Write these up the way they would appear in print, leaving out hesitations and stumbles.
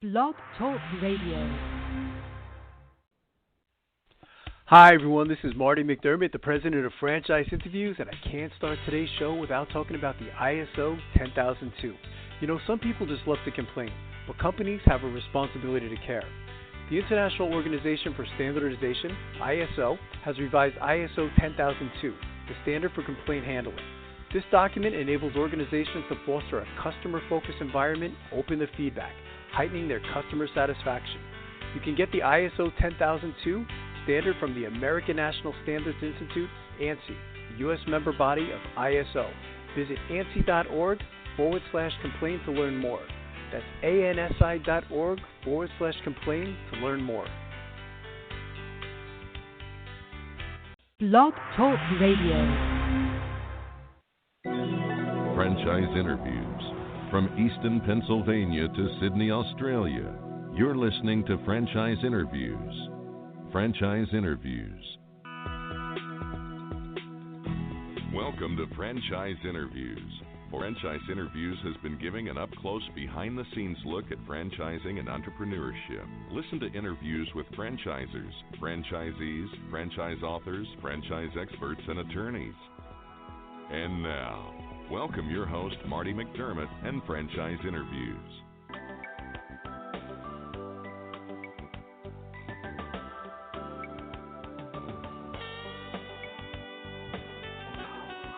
Blog Talk Radio. Hi, everyone. This is Marty McDermott, the president of Franchise Interviews, and I can't start today's show without talking about the ISO 10002. You know, some people just love to complain, but companies have a responsibility to care. The International Organization for Standardization, ISO, has revised ISO 10002, the standard for complaint handling. This document enables organizations to foster a customer-focused environment open to feedback, heightening their customer satisfaction. You can get the ISO 10002 standard from the American National Standards Institute, ANSI, the U.S. member body of ISO. Visit ANSI.org/complain to learn more. That's ANSI.org/complain to learn more. Blog Talk Radio. Franchise Interviews. From Easton, Pennsylvania to Sydney, Australia, you're listening to Franchise Interviews. Franchise Interviews. Welcome to Franchise Interviews. Franchise Interviews has been giving an up-close, behind-the-scenes look at franchising and entrepreneurship. Listen to interviews with franchisers, franchisees, franchise authors, franchise experts, and attorneys. And now, welcome your host, Marty McDermott, and Franchise Interviews.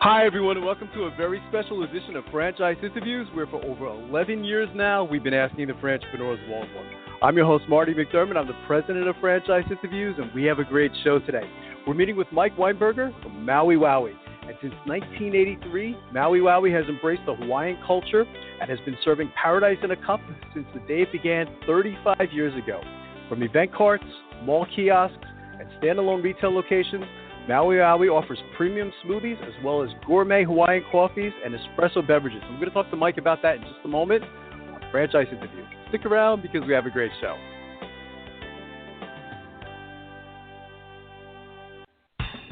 Hi, everyone, and welcome to a very special edition of Franchise Interviews, where for over 11 years now, we've been asking the entrepreneurs one-on-one. I'm your host, Marty McDermott. I'm the president of Franchise Interviews, and we have a great show today. We're meeting with Mike Weinberger from Maui Wowi. And since 1983, Maui Wowi has embraced the Hawaiian culture and has been serving paradise in a cup since the day it began 35 years ago. From event carts, mall kiosks, and standalone retail locations, Maui Wowi offers premium smoothies as well as gourmet Hawaiian coffees and espresso beverages. I'm going to talk to Mike about that in just a moment on Franchise Interview. Stick around because we have a great show.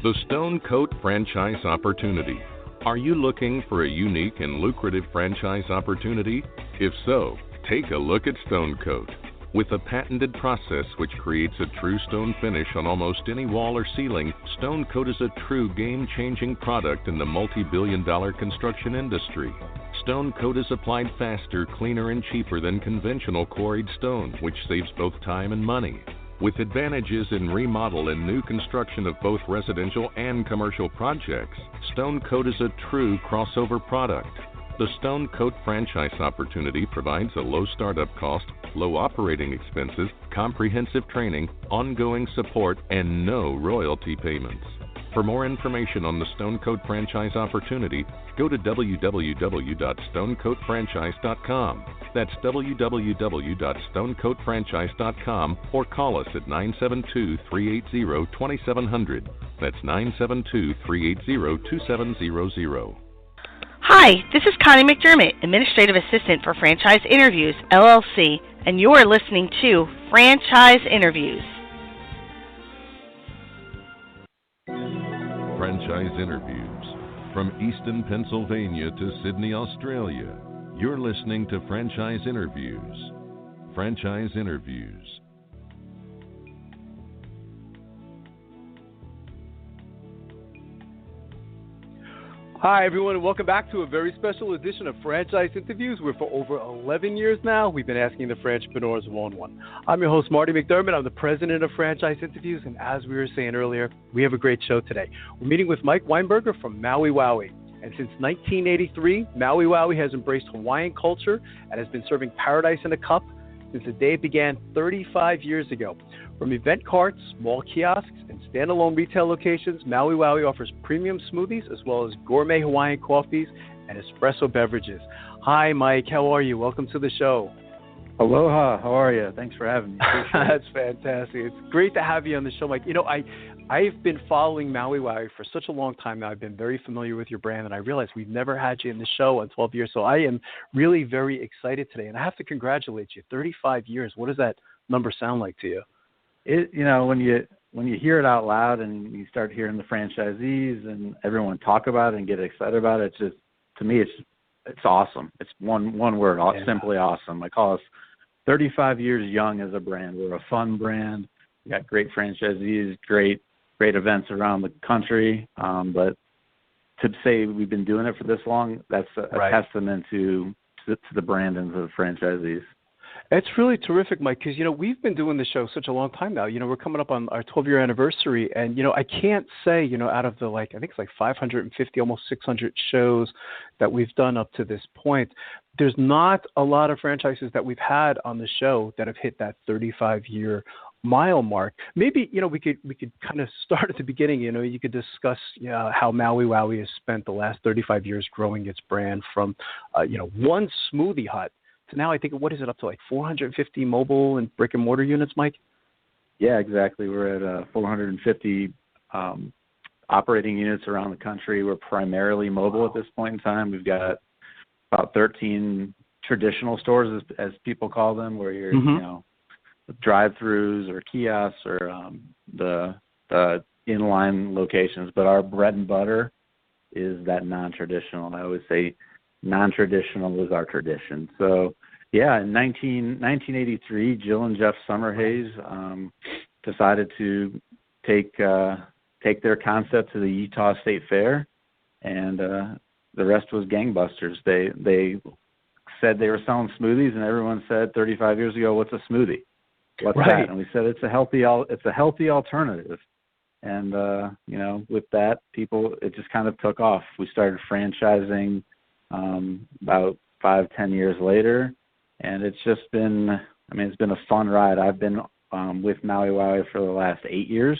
The Stone Coat Franchise Opportunity. Are you looking for a unique and lucrative franchise opportunity? If so, take a look at Stone Coat. With a patented process which creates a true stone finish on almost any wall or ceiling, Stone Coat is a true game-changing product in the multi-billion-dollar construction industry. Stone Coat is applied faster, cleaner, and cheaper than conventional quarried stone, which saves both time and money. With advantages in remodel and new construction of both residential and commercial projects, Stone Coat is a true crossover product. The Stone Coat franchise opportunity provides a low startup cost, low operating expenses, comprehensive training, ongoing support, and no royalty payments. For more information on the Stone Coat franchise opportunity, go to www.stonecoatfranchise.com. That's www.stonecoatfranchise.com, or call us at 972-380-2700. That's 972-380-2700. Hi, this is Connie McDermott, Administrative Assistant for Franchise Interviews, LLC, and you're listening to Franchise Interviews. Franchise Interviews. From Easton, Pennsylvania to Sydney, Australia, you're listening to Franchise Interviews. Franchise Interviews. Hi, everyone, and welcome back to a very special edition of Franchise Interviews, where for over 11 years now, we've been asking the entrepreneurs one-on-one. I'm your host, Marty McDermott. I'm the president of Franchise Interviews, and as we were saying earlier, we have a great show today. We're meeting with Mike Weinberger from Maui Wowi. And since 1983, Maui Wowi has embraced Hawaiian culture and has been serving paradise in a cup since the day it began 35 years ago. From event carts, mall kiosks, and standalone retail locations, Maui Wowi offers premium smoothies as well as gourmet Hawaiian coffees and espresso beverages. Hi, Mike. How are you? Welcome to the show. Aloha. How are you? Thanks for having me. That's fantastic. It's great to have you on the show, Mike. You know, I've been following Maui Wowi for such a long time now. I've been very familiar with your brand, and I realize we've never had you in the show in 12 years. So I am really very excited today, and I have to congratulate you. 35 years. What does that number sound like to you? When you hear it out loud and you start hearing the franchisees and everyone talk about it and get excited about it, it's just, to me, it's awesome. It's one word, simply awesome. I call us 35 years young as a brand. We're a fun brand. We got great franchisees, great events around the country. But to say we've been doing it for this long, that's a testament to the brand and to the franchisees. It's really terrific, Mike, because, we've been doing the show such a long time now. We're coming up on our 12-year anniversary, and, I can't say, out of the, I think it's 550, almost 600 shows that we've done up to this point, there's not a lot of franchises that we've had on the show that have hit that 35-year mile mark. Maybe, we could kind of start at the beginning. You could discuss how Maui Wowi has spent the last 35 years growing its brand from, one smoothie hut to now, I think, what is it, up to 450 mobile and brick and mortar units, Mike? Yeah, exactly. We're at 450 operating units around the country. We're primarily mobile at this point in time. We've got about 13 traditional stores, as people call them, where you're, drive-throughs or kiosks or the inline locations. But our bread and butter is that non-traditional. And I always say non-traditional is our tradition. So, yeah, in 1983, Jill and Jeff Summerhays decided to take their concept to the Utah State Fair, and the rest was gangbusters. They said they were selling smoothies, and everyone said 35 years ago, "What's a smoothie? What's that?" And we said it's a healthy alternative. And with that, it just kind of took off. We started franchising about 5-10 years later, and it's just been, it's been a fun ride. I've been with Maui Wowi for the last 8 years.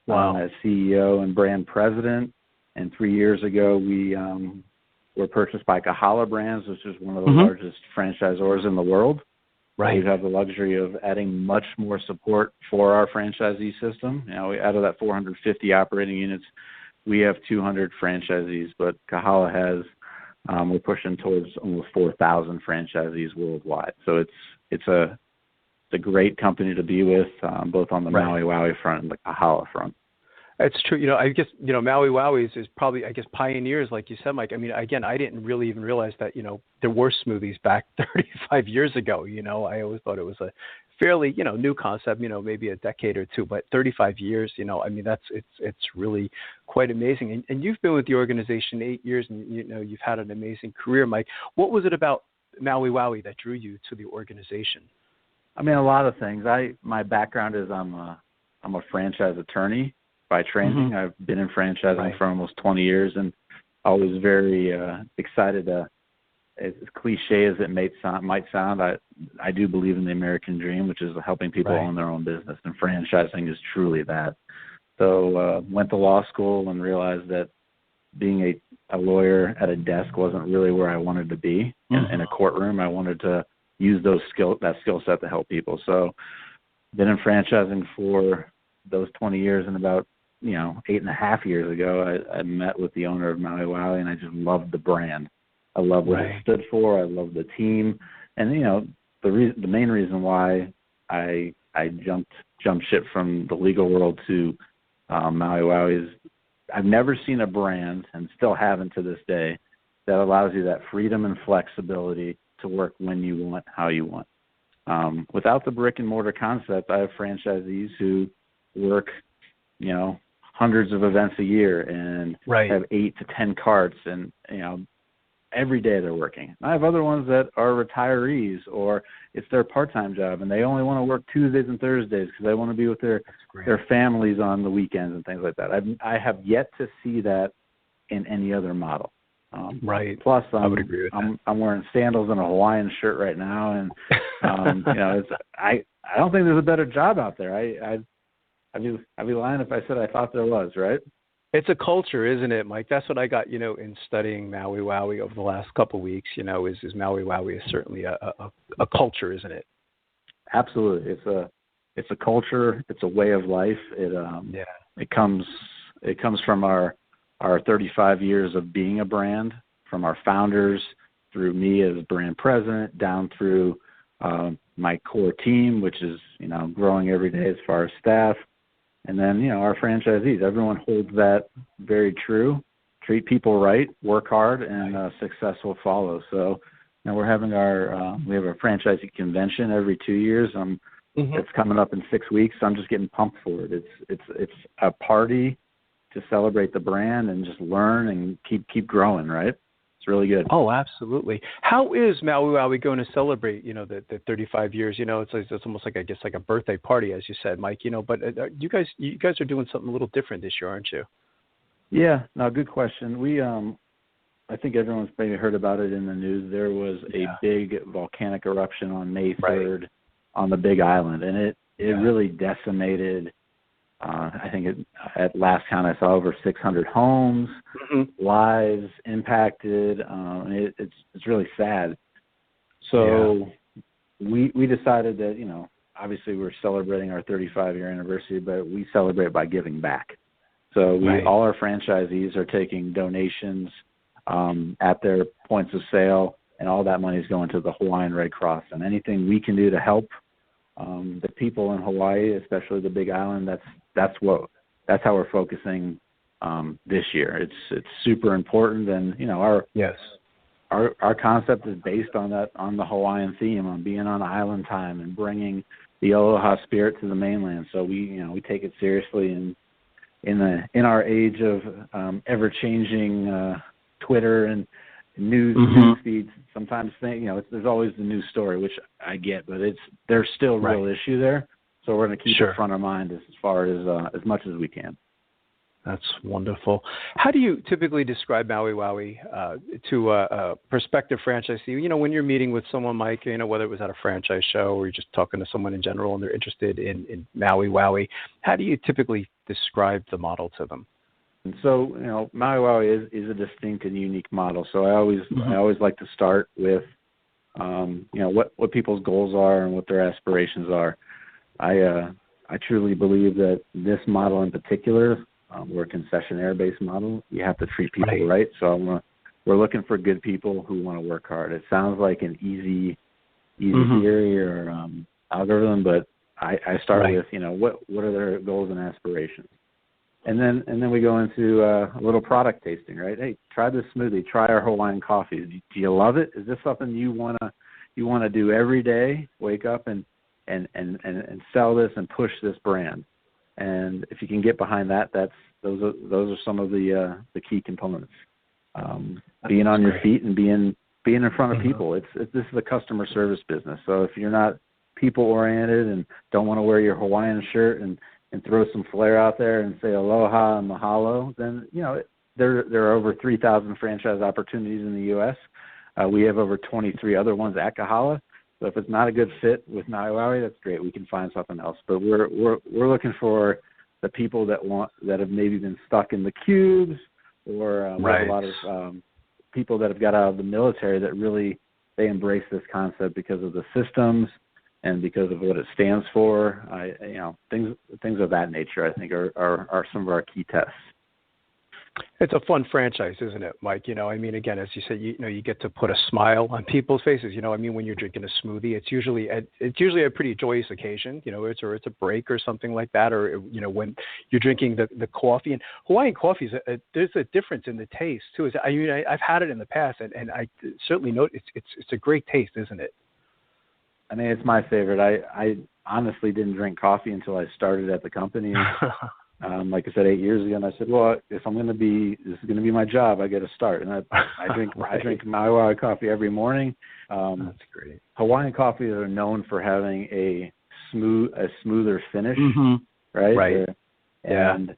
Wow. As CEO and brand president, and 3 years ago we were purchased by Kahala Brands, which is one of the largest franchisors in the world. Right. We have the luxury of adding much more support for our franchisee system. Out of that 450 operating units, we have 200 franchisees, but Kahala has, we're pushing towards almost 4,000 franchisees worldwide. So it's a great company to be with, both on the Maui Wowi front and the Kahala front. It's true. I guess, Maui Wowi is probably, pioneers, like you said, Mike. Again, I didn't really even realize that, there were smoothies back 35 years ago. I always thought it was a fairly, new concept, maybe a decade or two, but 35 years, it's really quite amazing. And you've been with the organization 8 years, and, you've had an amazing career, Mike. What was it about Maui Wowi that drew you to the organization? A lot of things. My background is I'm a franchise attorney by training. I've been in franchising for almost 20 years, and I was very excited to, as cliche as it might sound, I do believe in the American dream, which is helping people own their own business, and franchising is truly that. So went to law school and realized that being a lawyer at a desk wasn't really where I wanted to be. In a courtroom, I wanted to use that skill set to help people. So been in franchising for those 20 years, and about 8.5 years ago, I met with the owner of Maui Wowi, and I just loved the brand. I loved what it stood for. I loved the team, and the main reason why I jumped ship from the legal world to Maui Wowi is I've never seen a brand, and still haven't to this day, that allows you that freedom and flexibility to work when you want, how you want. Without the brick and mortar concept, I have franchisees who work, hundreds of events a year and have 8 to 10 carts, and every day they're working. I have other ones that are retirees, or it's their part-time job, and they only want to work Tuesdays and Thursdays because they want to be with their families on the weekends and things like that. I have yet to see that in any other model. Plus, I would agree with that. I'm wearing sandals and a Hawaiian shirt right now, and I don't think there's a better job out there. I'd be lying if I said I thought there was, right? It's a culture, isn't it, Mike? That's what I got, in studying Maui Wowi over the last couple of weeks, is Maui Wowi is certainly a culture, isn't it? Absolutely. It's a culture. It's a way of life. It comes from our 35 years of being a brand, from our founders, through me as brand president, down through my core team, which is, growing every day as far as staff. And then, our franchisees, everyone holds that very true. Treat people right, work hard, and success will follow. So Now we're having we have a franchisee convention every 2 years. It's coming up in 6 weeks. So I'm just getting pumped for it. It's a party to celebrate the brand and just learn and keep growing, right? It's really good. Oh, absolutely. How is Maui Wowi going to celebrate, the 35 years? It's almost like, I guess, like a birthday party, as you said, Mike, but you guys are doing something a little different this year, aren't you? Yeah, no, good question. We, I think everyone's maybe heard about it in the news. There was a big volcanic eruption on May 3rd on the Big Island, and it really decimated. I think at last count I saw over 600 homes, lives impacted. It's really sad. So we decided that, obviously we're celebrating our 35-year anniversary, but we celebrate by giving back. So all our franchisees are taking donations at their points of sale, and all that money is going to the Hawaiian Red Cross. And anything we can do to help the people in Hawaii, especially the Big Island, that's how we're focusing this year. It's super important, and our concept is based on the Hawaiian theme, on being on island time and bringing the aloha spirit to the mainland. So we take it seriously, and in our age of ever changing Twitter and news feeds, sometimes there's always the news story, which I get, but there's still real issue there. So we're going to keep it front of mind as far as much as we can. That's wonderful. How do you typically describe Maui Wowi to a prospective franchisee? When you're meeting with someone, Mike, whether it was at a franchise show or you're just talking to someone in general and they're interested in Maui Wowi, how do you typically describe the model to them? And so, Maui Wowi is a distinct and unique model. So I always like to start with, what people's goals are and what their aspirations are. I truly believe that this model in particular, we're a concessionaire-based model. You have to treat people right. So we're looking for good people who want to work hard. It sounds like an easy theory or algorithm, but I start with, what are their goals and aspirations? And then we go into a little product tasting, right? Hey, try this smoothie. Try our Hawaiian coffee. Do you love it? Is this something you wanna do every day? Wake up and sell this and push this brand. And if you can get behind that, those are some of the key components. Being on your feet and being in front of people. This is a customer service business. So if you're not people oriented and don't want to wear your Hawaiian shirt and throw some flair out there and say aloha and mahalo, then there are over 3,000 franchise opportunities in the U.S. We have over 23 other ones at Kahala. So if it's not a good fit with Maui Wowi, that's great. We can find something else. But we're looking for the people that have maybe been stuck in the cubes, or we have a lot of people that have got out of the military that really they embrace this concept because of the systems and because of what it stands for. Things of that nature, I think, are some of our key tests. It's a fun franchise, isn't it, Mike? Again, as you said, you get to put a smile on people's faces. When you're drinking a smoothie, it's usually a pretty joyous occasion. It's a break or something like that, or when you're drinking the coffee. And Hawaiian coffee there's a difference in the taste too. I've had it in the past, and I certainly know it's a great taste, isn't it? I mean, it's my favorite. I honestly didn't drink coffee until I started at the company. Like I said, 8 years ago, and I said, well, if this is going to be my job, I got to start. And I drink I drink Maui Wowi coffee every morning. That's great. Hawaiian coffees are known for having a smoother finish, right? Right. And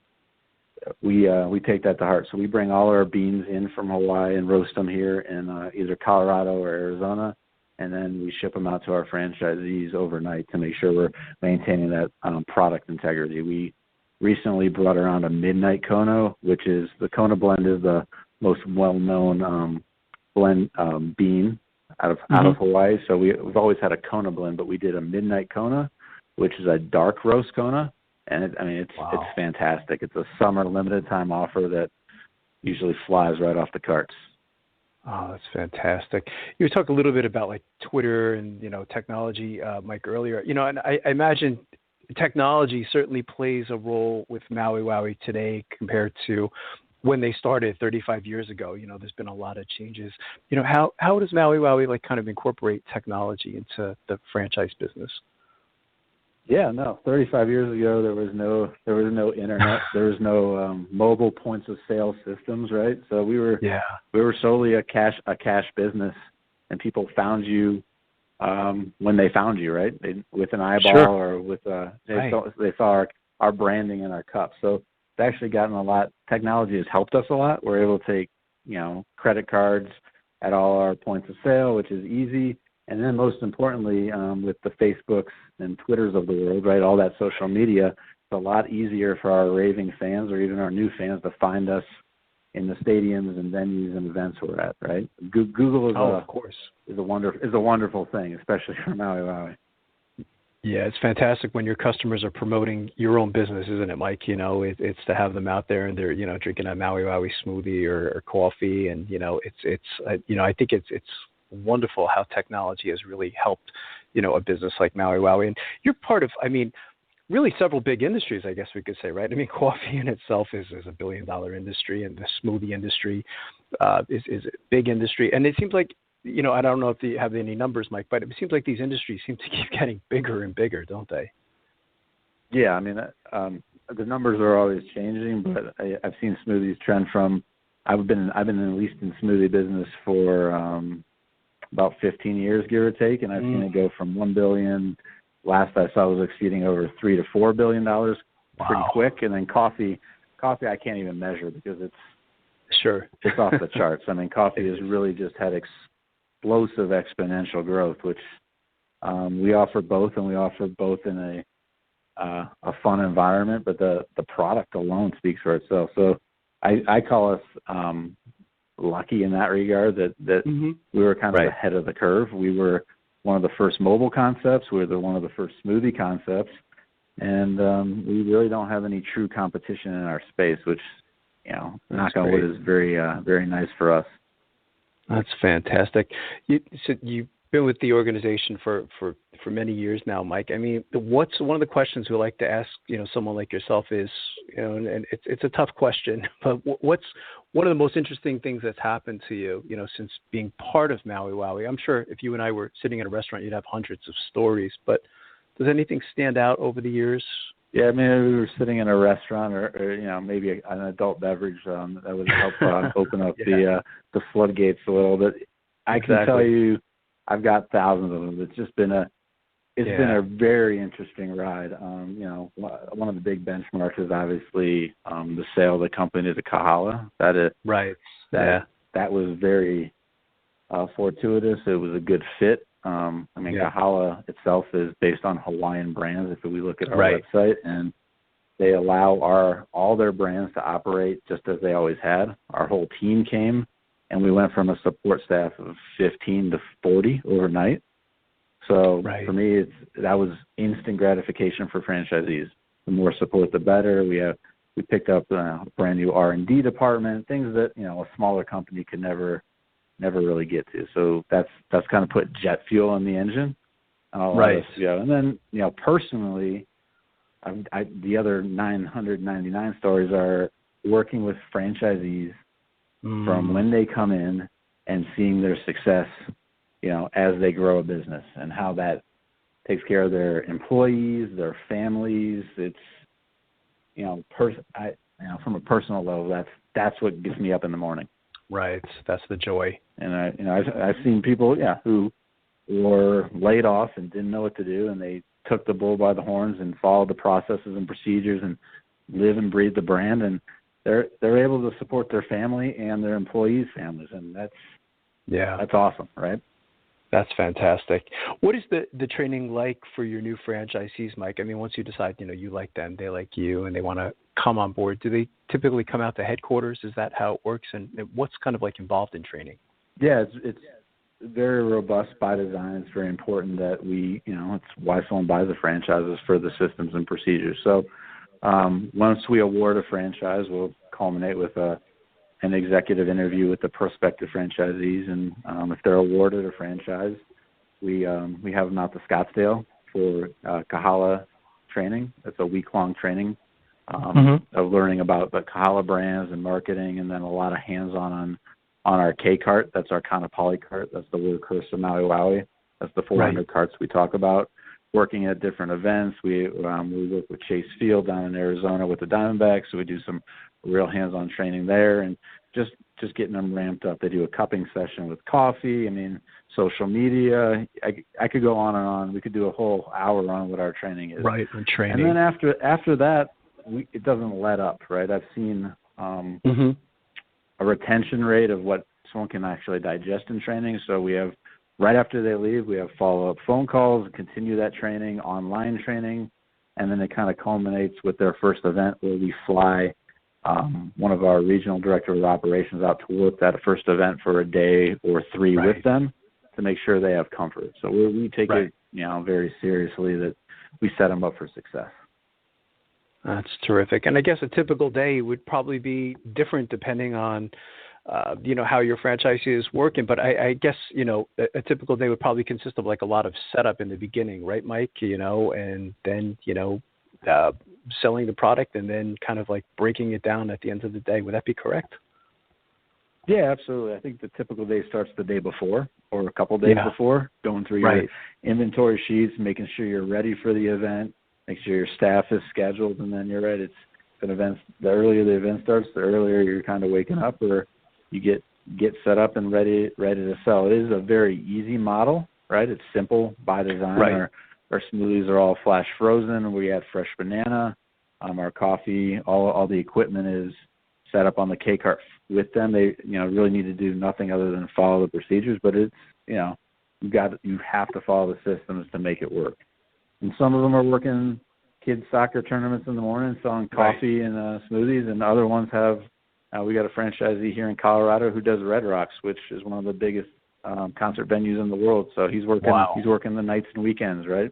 we take that to heart. So we bring all our beans in from Hawaii and roast them here in either Colorado or Arizona, and then we ship them out to our franchisees overnight to make sure we're maintaining that product integrity. We recently brought around a midnight Kona, which is the Kona blend is the most well-known blend bean out of Hawaii. So we've always had a Kona blend, but we did a midnight Kona, which is a dark roast Kona, and it's fantastic. It's a summer limited time offer that usually flies right off the carts. Oh, that's fantastic. You talked a little bit about like Twitter and technology, Mike, earlier. And I imagine technology certainly plays a role with Maui Wowi today compared to when they started 35 years ago. There's been a lot of changes. How does Maui Wowi like kind of incorporate technology into the franchise business? Yeah, no. 35 years ago, there was no internet, there was no mobile points of sale systems, right? So we were solely a cash business, and people found you when they found you, right? With an eyeball or with they saw our branding in our cups. So it's actually gotten a lot. Technology has helped us a lot. We're able to take credit cards at all our points of sale, which is easy. And then most importantly, with the Facebooks and Twitters of the world, right, all that social media, it's a lot easier for our raving fans or even our new fans to find us in the stadiums and venues and events we're at, right? Google is of course is a wonderful thing, especially for Maui Wowi. Yeah, it's fantastic when your customers are promoting your own business, isn't it, Mike? It's to have them out there and they're drinking a Maui Wowi smoothie or coffee, and I think it's wonderful how technology has really helped a business like Maui Wowi. And you're part of, really several big industries, I guess we could say, right? Coffee in itself is a $1 billion industry, and the smoothie industry is a big industry. And it seems like, I don't know if you have any numbers, Mike, but it seems like these industries seem to keep getting bigger and bigger, don't they? Yeah, the numbers are always changing, but I've seen smoothies trend from, I've been at least in smoothie business for about 15 years, give or take, and I've seen it go from $1 billion. Last I saw was exceeding over $3 to $4 billion pretty quick, and then coffee I can't even measure because it's off the charts. Coffee has really just had explosive exponential growth, which we offer both, and we offer both in a fun environment, but the product alone speaks for itself. So I call us lucky in that regard that we were kind of ahead of the curve. We were one of the first mobile concepts. We were one of the first smoothie concepts, and we really don't have any true competition in our space, which, knock on wood, is very, very nice for us. That's fantastic. You've been with the organization for many years now, Mike. What's one of the questions we like to ask, someone like yourself is, and it's a tough question, but what's one of the most interesting things that's happened to you, since being part of Maui Wowi? I'm sure if you and I were sitting in a restaurant, you'd have hundreds of stories, but does anything stand out over the years? Yeah, we were sitting in a restaurant or maybe an adult beverage that would help open up the floodgates a little bit. I can tell you, I've got thousands of them. It's just been been a very interesting ride. One of the big benchmarks is obviously the sale of the company to Kahala. That was very fortuitous. It was a good fit. Kahala itself is based on Hawaiian brands. If we look at our website, and they allow all their brands to operate just as they always had. Our whole team came, and we went from a support staff of 15 to 40 overnight. So for me, that was instant gratification for franchisees. The more support, the better. We picked up a brand new R&D department, things that a smaller company could never really get to. So that's kind of put jet fuel in the engine. And then personally, the other 999 stories are working with franchisees from when they come in and seeing their success, as they grow a business, and how that takes care of their employees, their families. It's, from a personal level, that's what gets me up in the morning. Right. That's the joy. And I've seen people, who were laid off and didn't know what to do, and they took the bull by the horns and followed the processes and procedures and live and breathe the brand, and they're able to support their family and their employees' families, and that's awesome, right? That's fantastic. What is the training like for your new franchisees, Mike? Once you decide, you like them, they like you, and they want to come on board, do they typically come out to headquarters? Is that how it works? And what's kind of like involved in training? Yeah, it's very robust by design. It's very important that it's why someone buys a franchise is for the systems and procedures. So once we award a franchise, we'll culminate with an executive interview with the prospective franchisees, and if they're awarded a franchise, we have them out to Scottsdale for Kahala training. It's a week-long training of learning about the Kahala Brands and marketing, and then a lot of hands-on on our K cart. That's our kind of poly cart. That's the workhorse of Maui Wowi. That's the 400 carts we talk about. Working at different events. We work with Chase Field down in Arizona with the Diamondbacks, so we do some real hands-on training there, and just getting them ramped up. They do a cupping session with coffee. I mean, social media. I could go on and on. We could do a whole hour on what our training is. Right, on training. And then after that, it doesn't let up, right? I've seen a retention rate of what someone can actually digest in training. So we have, right after they leave, we have follow-up phone calls, continue that training, online training, and then it kind of culminates with their first event where we fly one of our regional directors of operations out to work that first event for a day or three with them to make sure they have comfort. So we take it, very seriously that we set them up for success. That's terrific. And I guess a typical day would probably be different depending on, how your franchisee is working. But I guess, a typical day would probably consist of like a lot of setup in the beginning, right, Mike? And then, selling the product and then kind of like breaking it down at the end of the day. Would that be correct? Yeah, absolutely. I think the typical day starts the day before or a couple days before, going through your inventory sheets, making sure you're ready for the event, make sure your staff is scheduled, and then you're right. It's an event. The earlier the event starts, the earlier you're kind of waking up, or you get set up and ready to sell. It is a very easy model, right? It's simple by design. Right. Our smoothies are all flash frozen. We add fresh banana. Our coffee, all the equipment is set up on the K cart with them. They really need to do nothing other than follow the procedures. But it's you have to follow the systems to make it work. And some of them are working kids soccer tournaments in the morning, selling coffee and smoothies, and other ones have. We got a franchisee here in Colorado who does Red Rocks, which is one of the biggest concert venues in the world. So he's working. He's working the nights and weekends, right?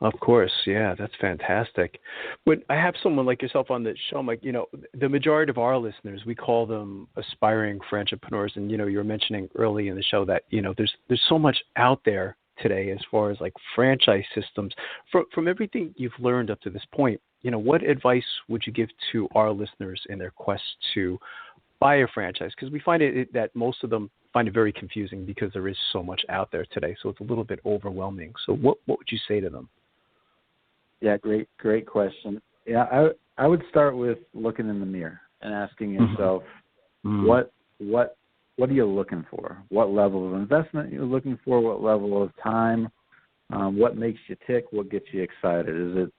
Of course, yeah, that's fantastic. When I have someone like yourself on the show, Mike, the majority of our listeners, we call them aspiring franchipreneurs, and you were mentioning early in the show that there's so much out there today as far as like franchise systems. From everything you've learned up to this point, what advice would you give to our listeners in their quest to buy a franchise? Because we find that most of them find it very confusing because there is so much out there today, so it's a little bit overwhelming. So what would you say to them? Yeah, great question. Yeah, I would start with looking in the mirror and asking yourself, what are you looking for? What level of investment you're looking for? What level of time? What makes you tick? What gets you excited? Is it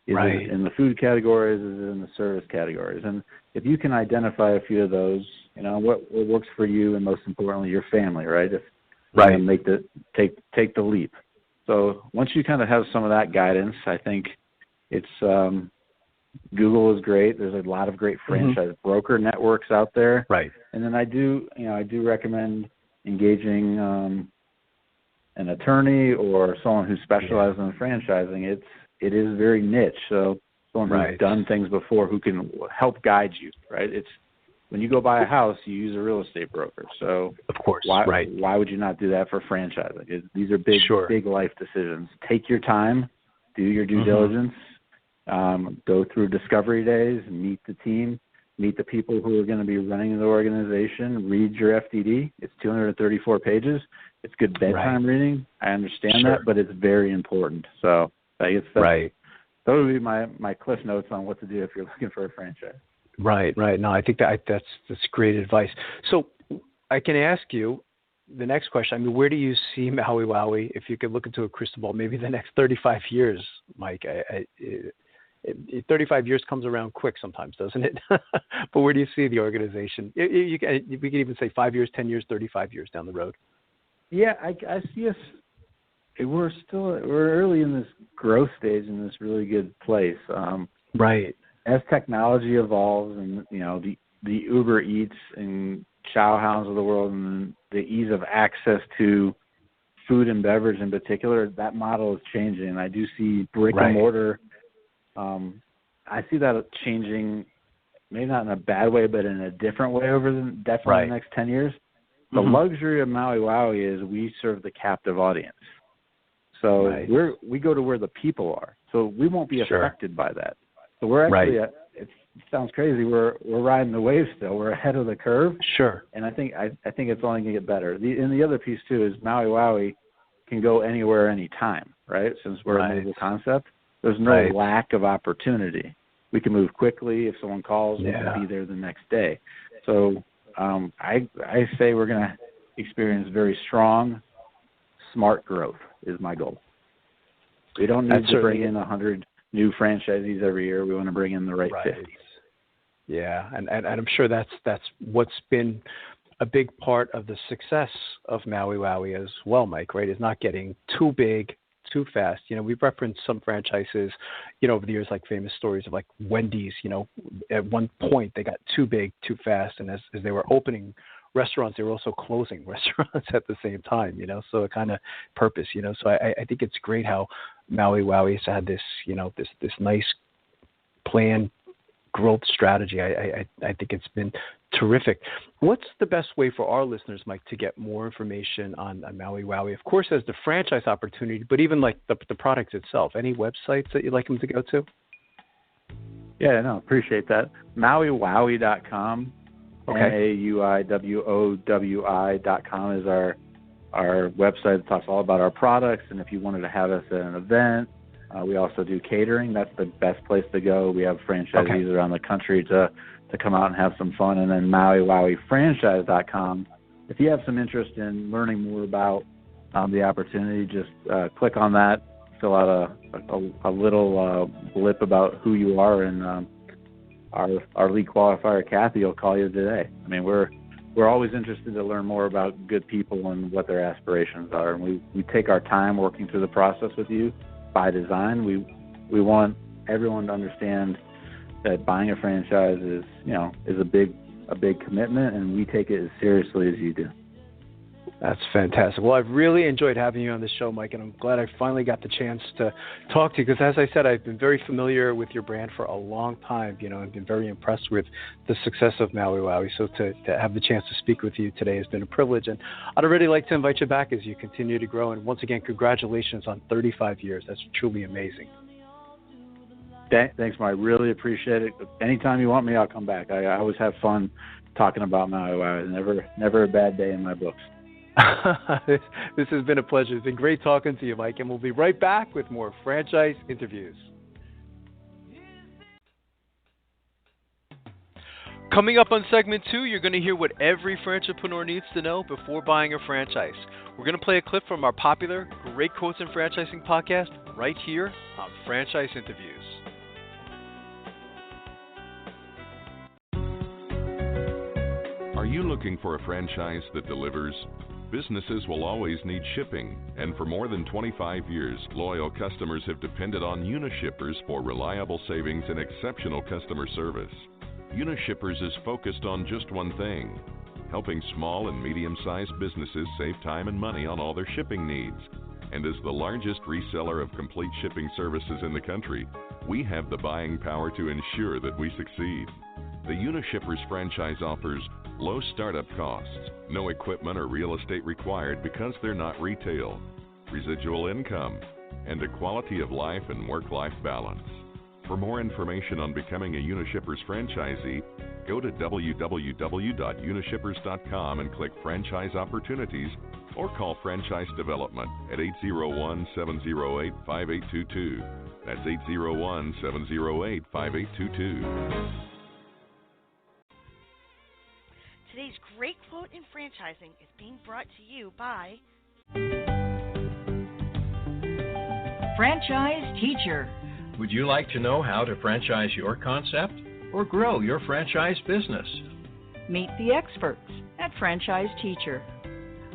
in the food categories? Is it in the service categories? And if you can identify a few of those, what works for you, and most importantly, your family, right? Take the leap. So once you kind of have some of that guidance, I think it's Google is great. There's a lot of great franchise broker networks out there. Right. And then I do recommend engaging an attorney or someone who specializes in franchising. It is very niche. So someone who's done things before who can help guide you, right? It's when you go buy a house, you use a real estate broker. So of course, why would you not do that for franchising? These are big life decisions. Take your time, do your due diligence, go through discovery days, meet the team, meet the people who are going to be running the organization, read your FDD. It's 234 pages. It's good bedtime reading. I understand that, but it's very important. So those would be my cliff notes on what to do if you're looking for a franchise. Right. No, I think that's great advice. So I can ask you the next question. I mean, where do you see Maui Wowi, if you could look into a crystal ball, maybe the next 35 years, Mike? 35 years comes around quick sometimes, doesn't it? But where do you see the organization? We can even say 5 years, 10 years, 35 years down the road. Yeah, I see us. We're early in this growth stage in this really good place. As technology evolves, and the Uber Eats and Chowhounds of the world, and the ease of access to food and beverage in particular, that model is changing. And I do see brick and mortar. I see that changing, maybe not in a bad way, but in a different way over the next 10 years. The luxury of Maui Wowi is we serve the captive audience. So we go to where the people are. So we won't be affected by that. So we're actually it sounds crazy. We're riding the wave still. We're ahead of the curve. Sure. And I think it's only going to get better. The other piece too is Maui Wowi can go anywhere, anytime, right? Since we're a mobile concept, there's no lack of opportunity. We can move quickly. If someone calls, we can be there the next day. So I say we're going to experience very strong, smart growth is my goal. We don't need to bring in 100 new franchisees every year. We want to bring in the right 50. Yeah, and I'm sure that's what's been a big part of the success of Maui Wowi as well, Mike, right, is not getting too big too fast. We've referenced some franchises, over the years, like famous stories of like Wendy's, at one point they got too big too fast, and as they were opening restaurants, they were also closing restaurants at the same time, so a kind of purpose, so I think it's great how Maui Wowi has had this, this nice planned growth strategy. I think it's been terrific. What's the best way for our listeners, Mike, to get more information on Maui Wowi? Of course, there's the franchise opportunity, but even like the product itself. Any websites that you'd like them to go to? Yeah, no, appreciate that. MauiWowi.com. Okay. MauiWowi.com is our website that talks all about our products. And if you wanted to have us at an event, we also do catering. That's the best place to go. We have franchisees around the country to come out and have some fun. And then MauiWowiFranchise.com. If you have some interest in learning more about the opportunity, just click on that, fill out a little blip about who you are, and our lead qualifier, Kathy, will call you today. I mean, we're always interested to learn more about good people and what their aspirations are. And we take our time working through the process with you by design. We want everyone to understand that buying a franchise is a big commitment, and we take it as seriously as you do. That's fantastic. Well, I've really enjoyed having you on the show, Mike, and I'm glad I finally got the chance to talk to you because, as I said, I've been very familiar with your brand for a long time. I've been very impressed with the success of Maui Wowi. So to have the chance to speak with you today has been a privilege, and I'd already like to invite you back as you continue to grow. And once again, congratulations on 35 years. That's truly amazing. Thanks, Mike. I really appreciate it. Anytime you want me, I'll come back. I always have fun talking about Maui Wowi. Never a bad day in my books. This has been a pleasure. It's been great talking to you, Mike, and we'll be right back with more franchise interviews. Coming up on segment 2, you're going to hear what every franchipreneur needs to know before buying a franchise. We're going to play a clip from our popular Great Quotes in Franchising podcast right here on Franchise Interviews. Are you looking for a franchise that delivers? Businesses will always need shipping, and for more than 25 years, loyal customers have depended on Unishippers for reliable savings and exceptional customer service. Unishippers is focused on just one thing: helping small and medium-sized businesses save time and money on all their shipping needs. And as the largest reseller of complete shipping services in the country, we have the buying power to ensure that we succeed. The Unishippers franchise offers low startup costs, no equipment or real estate required because they're not retail, residual income, and a quality of life and work-life balance. For more information on becoming a Unishippers franchisee, go to www.unishippers.com and click Franchise Opportunities or call Franchise Development at 801-708-5822. That's 801-708-5822. Today's Great Quote in Franchising is being brought to you by Franchise Teacher. Would you like to know how to franchise your concept or grow your franchise business? Meet the experts at Franchise Teacher.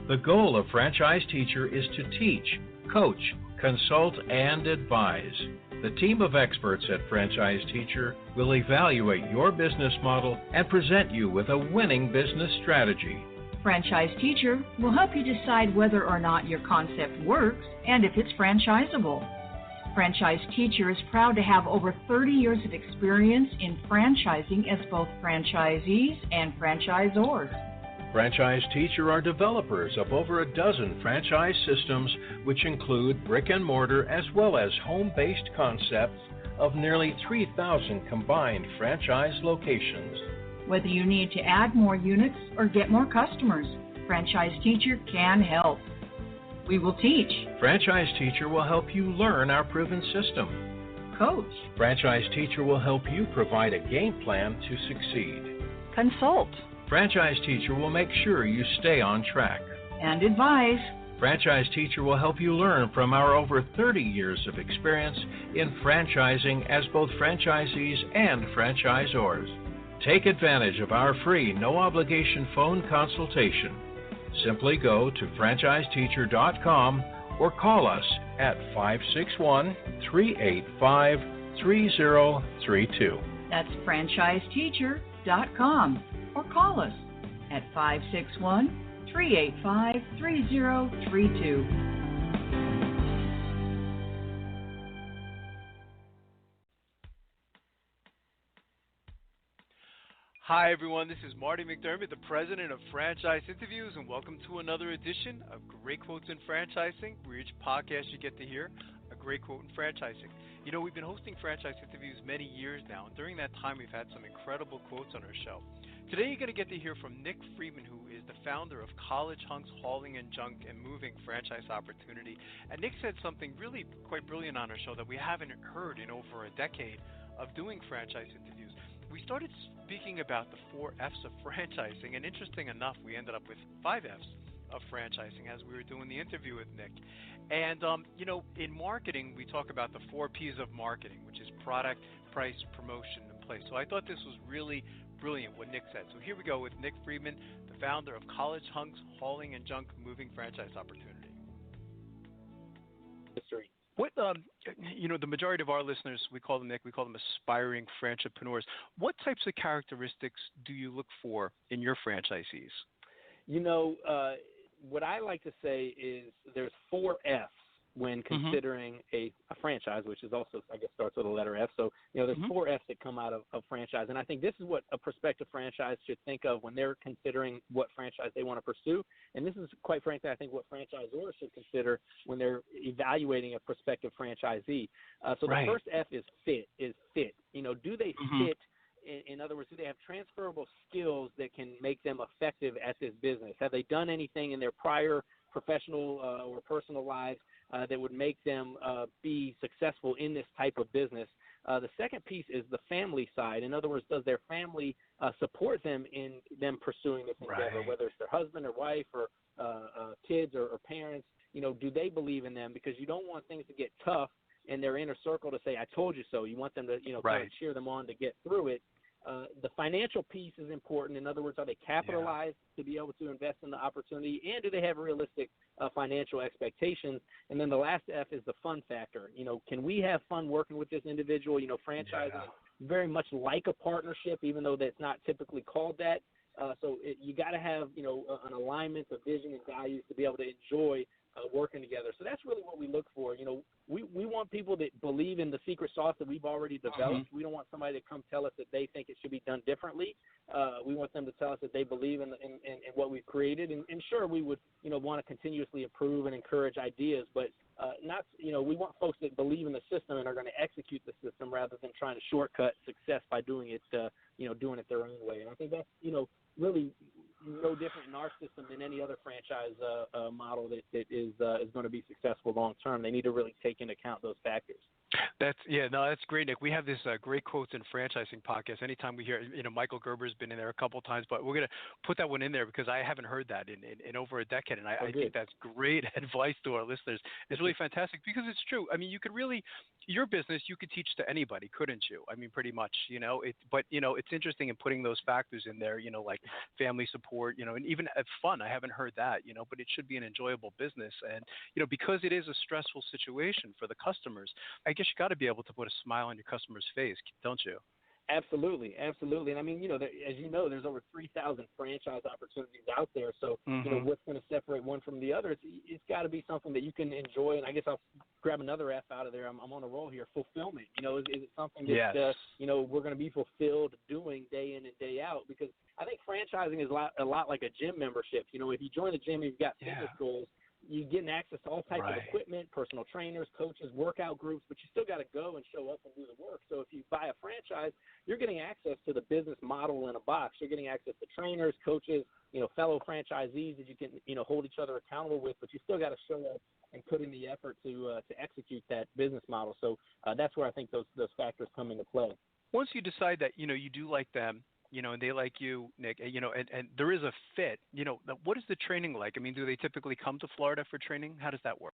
The goal of Franchise Teacher is to teach, coach, consult, and advise. The team of experts at Franchise Teacher will evaluate your business model and present you with a winning business strategy. Franchise Teacher will help you decide whether or not your concept works and if it's franchisable. Franchise Teacher is proud to have over 30 years of experience in franchising as both franchisees and franchisors. Franchise Teacher are developers of over a dozen franchise systems, which include brick and mortar as well as home-based concepts, of nearly 3,000 combined franchise locations. Whether you need to add more units or get more customers, Franchise Teacher can help. We will teach. Franchise Teacher will help you learn our proven system. Coach. Franchise Teacher will help you provide a game plan to succeed. Consult. Franchise Teacher will make sure you stay on track. And advise. Franchise Teacher will help you learn from our over 30 years of experience in franchising as both franchisees and franchisors. Take advantage of our free, no-obligation phone consultation. Simply go to franchiseteacher.com or call us at 561-385-3032. That's franchiseteacher.com or call us at 561-385-3032. Hi, everyone. This is Marty McDermott, the president of Franchise Interviews, and welcome to another edition of Great Quotes in Franchising, where each podcast you get to hear a great quote in franchising. You know, we've been hosting Franchise Interviews many years now, and during that time, we've had some incredible quotes on our show. Today, you're going to get to hear from Nick Friedman, who is the founder of College Hunks Hauling and Junk and Moving Franchise Opportunity. And Nick said something really quite brilliant on our show that we haven't heard in over a decade of doing franchise interviews. We started speaking about the 4 F's of franchising, and interesting enough, we ended up with 5 F's of franchising as we were doing the interview with Nick. And, you know, in marketing, we talk about the 4 P's of marketing, which is product, price, promotion, and place. So I thought this was really brilliant what Nick said. So here we go with Nick Friedman, the founder of College Hunks Hauling and Junk Moving Franchise Opportunity. History. What, you know, the majority of our listeners, we call them, Nick, we call them aspiring franchipreneurs. What types of characteristics do you look for in your franchisees? You know, what I like to say is there's 4 F's when considering a franchise, which is also, I guess, starts with a letter F. So, you know, there's 4 F's that come out of franchise. And I think this is what a prospective franchise should think of when they're considering what franchise they want to pursue. And this is, quite frankly, I think what franchisors should consider when they're evaluating a prospective franchisee. So the first F is fit. You know, do they fit? In other words, do they have transferable skills that can make them effective at this business? Have they done anything in their prior professional or personal lives that would make them be successful in this type of business? The second piece is the family side. In other words, does their family support them in them pursuing this endeavor, whether it's their husband or wife or kids or parents? You know, do they believe in them? Because you don't want things to get tough in their inner circle to say, I told you so. You want them to, you know, kind of cheer them on to get through it. The financial piece is important. In other words, are they capitalized to be able to invest in the opportunity, and do they have realistic financial expectations? And then the last F is the fun factor. You know, can we have fun working with this individual? You know, franchising is very much like a partnership, even though that's not typically called that. So you got to have, you know, an alignment of vision and values to be able to enjoy working together. So that's really what we look for. You know, we want people that believe in the secret sauce that we've already developed. We don't want somebody to come tell us that they think it should be done differently. We want them to tell us that they believe in what we've created. And sure, we would, you know, want to continuously improve and encourage ideas, but not, you know, we want folks that believe in the system and are going to execute the system rather than trying to shortcut success by doing it, you know, doing it their own way. And I think that's, you know, really no different in our system than any other franchise model that is going to be successful long term. They need to really take into account those factors. That's great, Nick. We have this great quotes and franchising podcast. Anytime we hear, you know, Michael Gerber's been in there a couple of times, but we're going to put that one in there because I haven't heard that in over a decade, and I think that's great advice to our listeners. It's really fantastic because it's true. I mean, you could really, your business, you could teach to anybody, couldn't you? I mean, pretty much, you know. But you know, it's interesting in putting those factors in there, you know, like family support, you know, and even fun. I haven't heard that, you know, but it should be an enjoyable business, and you know, because it is a stressful situation for the customers, I guess you got to be able to put a smile on your customer's face, don't you? Absolutely. And I mean, you know, as you know, there's over 3,000 franchise opportunities out there. So, you know, what's going to separate one from the other? It's got to be something that you can enjoy. And I guess I'll grab another F out of there. I'm on a roll here. Fulfillment. You know, is it something that you know, we're going to be fulfilled doing day in and day out? Because I think franchising is a lot like a gym membership. You know, if you join a gym and you've got fitness goals, you're getting access to all types of equipment, personal trainers, coaches, workout groups, but you still got to go and show up and do the work. So if you buy a franchise, you're getting access to the business model in a box. You're getting access to trainers, coaches, fellow franchisees that you can, hold each other accountable with, but you still got to show up and put in the effort to execute that business model. So that's where I think those factors come into play. Once you decide that, you do like them, and they like you, Nick, and there is a fit, what is the training like? I mean, do they typically come to Florida for training? How does that work?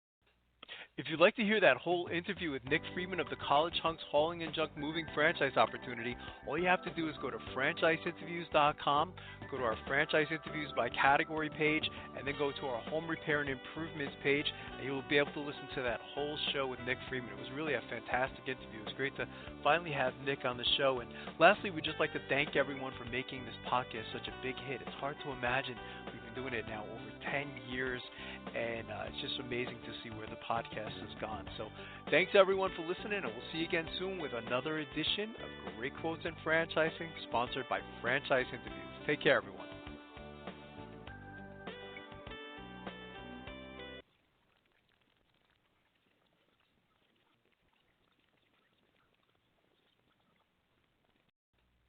If you'd like to hear that whole interview with Nick Freeman of the College Hunks Hauling and Junk Moving franchise opportunity, all you have to do is go to franchiseinterviews.com, go to our franchise interviews by category page, and then go to our home repair and improvements page, and you'll be able to listen to that whole show with Nick Freeman. It was really a fantastic interview. It was great to finally have Nick on the show. And lastly, we'd just like to thank everyone for making this podcast such a big hit. It's hard to imagine. We've been doing it now over 10 years, and it's just amazing to see where the podcast has gone. So thanks everyone for listening, and we'll see you again soon with another edition of Great Quotes in Franchising, sponsored by Franchise Interviews. Take care, everyone.